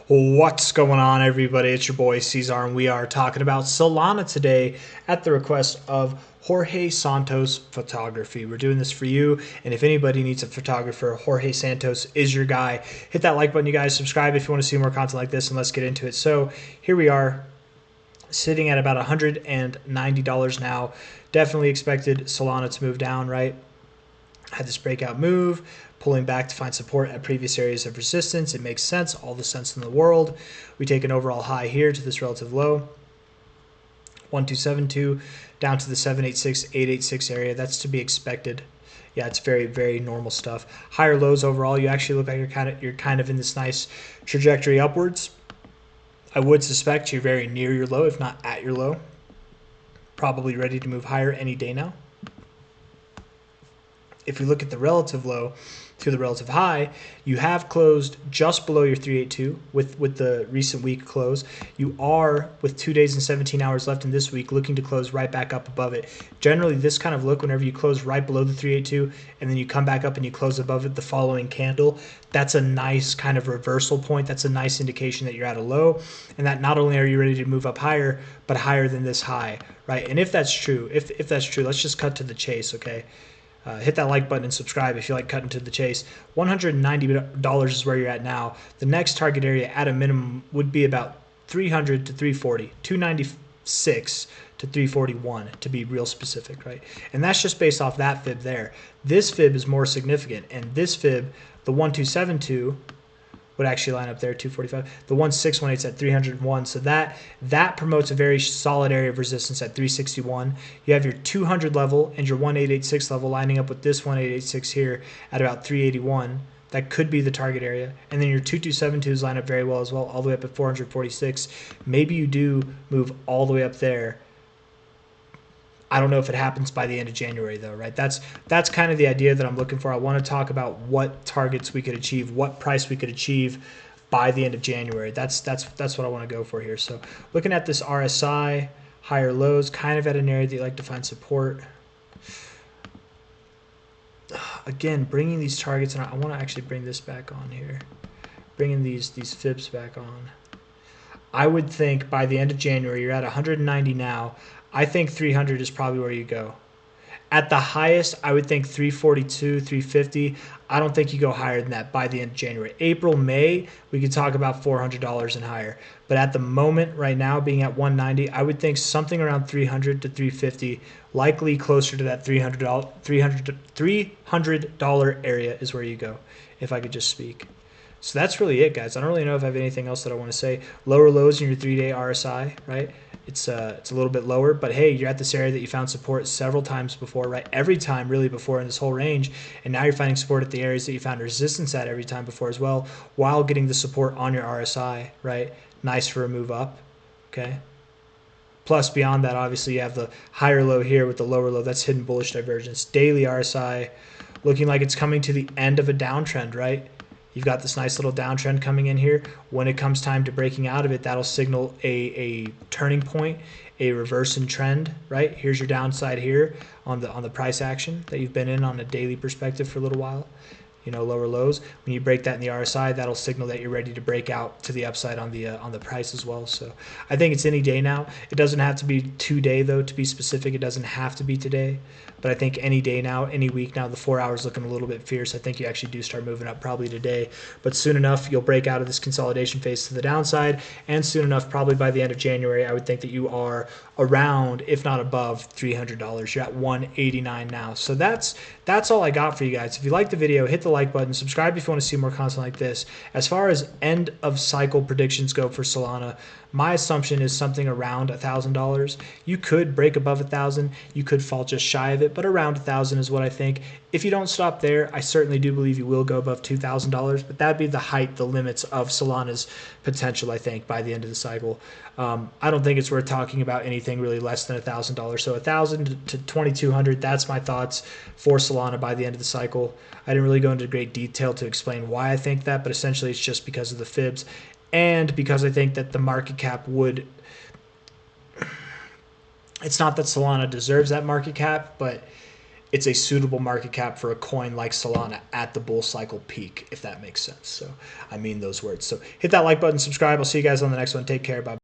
What's going on, everybody? It's your boy C-Zar, and we are talking about Solana today at the request of Jorge Santos Photography. We're doing this for you, and if anybody needs a photographer, Jorge Santos is your guy. Hit that like button, you guys. Subscribe if you want to see more content like this, and let's get into it. So here we are, sitting at about $190 now. Definitely expected Solana to move down, right? Had this breakout move, pulling back to find support at previous areas of resistance. It makes sense, all the sense in the world. We take an overall high here to this relative low, 1272, down to the 786, 886 area. That's to be expected. Yeah, it's very, very normal stuff. Higher lows overall. You actually look like you're kind of in this nice trajectory upwards. I would suspect you're very near your low, if not at your low. Probably ready to move higher any day now. If we look at the relative low to the relative high, you have closed just below your 382 with the recent week close. You are, with 2 days and 17 hours left in this week, looking to close right back up above it. Generally, this kind of look, whenever you close right below the 382 and then you come back up and you close above it the following candle, that's a nice kind of reversal point. That's a nice indication that you're at a low, and that not only are you ready to move up higher, but higher than this high, right? And if that's true, if that's true, let's just cut to the chase, okay? Hit that like button and subscribe if you like cutting to the chase. $190 is where you're at now. The next target area at a minimum would be about 300 to 340, 296 to 341 to be real specific, right? And that's just based off that fib there. This fib is more significant, and this fib, the 1272, would actually line up there, 245. The 1618 is at 301, so that promotes a very solid area of resistance at 361. You have your 200 level and your 1886 level lining up with this 1886 here at about 381. That could be the target area. And then your 2272s line up very well as well, all the way up at 446. Maybe you do move all the way up there. I don't know if it happens by the end of January, though, right? That's kind of the idea that I'm looking for. I want to talk about what targets we could achieve, what price we could achieve by the end of January. That's what I want to go for here. So looking at this RSI, higher lows, kind of at an area that you like to find support. Again, bringing these targets, and I want to actually bring this back on here, bringing these fibs back on. I would think by the end of January, you're at 190 now. I think 300 is probably where you go. At the highest, I would think 342, 350. I don't think you go higher than that by the end of January. April, May, we could talk about $400 and higher. But at the moment, right now, being at 190, I would think something around 300 to 350, likely closer to that $300 area is where you go, if I could just speak. So that's really it, guys. I don't really know if I have anything else that I want to say. Lower lows in your 3-day RSI, right? It's a little bit lower, but hey, you're at this area that you found support several times before, right? Every time really before in this whole range, and now you're finding support at the areas that you found resistance at every time before as well, while getting the support on your RSI, right? Nice for a move up, okay? Plus, beyond that, obviously, you have the higher low here with the lower low. That's hidden bullish divergence. Daily RSI looking like it's coming to the end of a downtrend, right? You've got this nice little downtrend coming in here. When it comes time to breaking out of it, that'll signal a turning point, a reverse in trend, right? Here's your downside here on the price action that you've been in on a daily perspective for a little while. You know, lower lows. When you break that in the RSI, that'll signal that you're ready to break out to the upside on the price as well. So I think it's any day now. It doesn't have to be today, though, to be specific. It doesn't have to be today. But I think any day now, any week now, the 4 hours looking a little bit fierce. I think you actually do start moving up probably today. But soon enough, you'll break out of this consolidation phase to the downside. And soon enough, probably by the end of January, I would think that you are around, if not above, $300. You're at 189 now. So that's all I got for you guys. If you liked the video, hit the like button. Subscribe if you want to see more content like this. As far as end of cycle predictions go for Solana, my assumption is something around $1,000. You could break above 1,000. You could fall just shy of it, but around 1,000 is what I think. If you don't stop there, I certainly do believe you will go above $2,000, but that'd be the height, the limits of Solana's potential, I think, by the end of the cycle. I don't think it's worth talking about anything really less than $1,000. So 1,000 to 2,200, that's my thoughts for Solana by the end of the cycle. I didn't really go into great detail to explain why I think that, but essentially it's just because of the fibs and because I think that the market cap would... It's not that Solana deserves that market cap, but it's a suitable market cap for a coin like Solana at the bull cycle peak, if that makes sense. So I mean those words. So hit that like button, subscribe. I'll see you guys on the next one. Take care. Bye.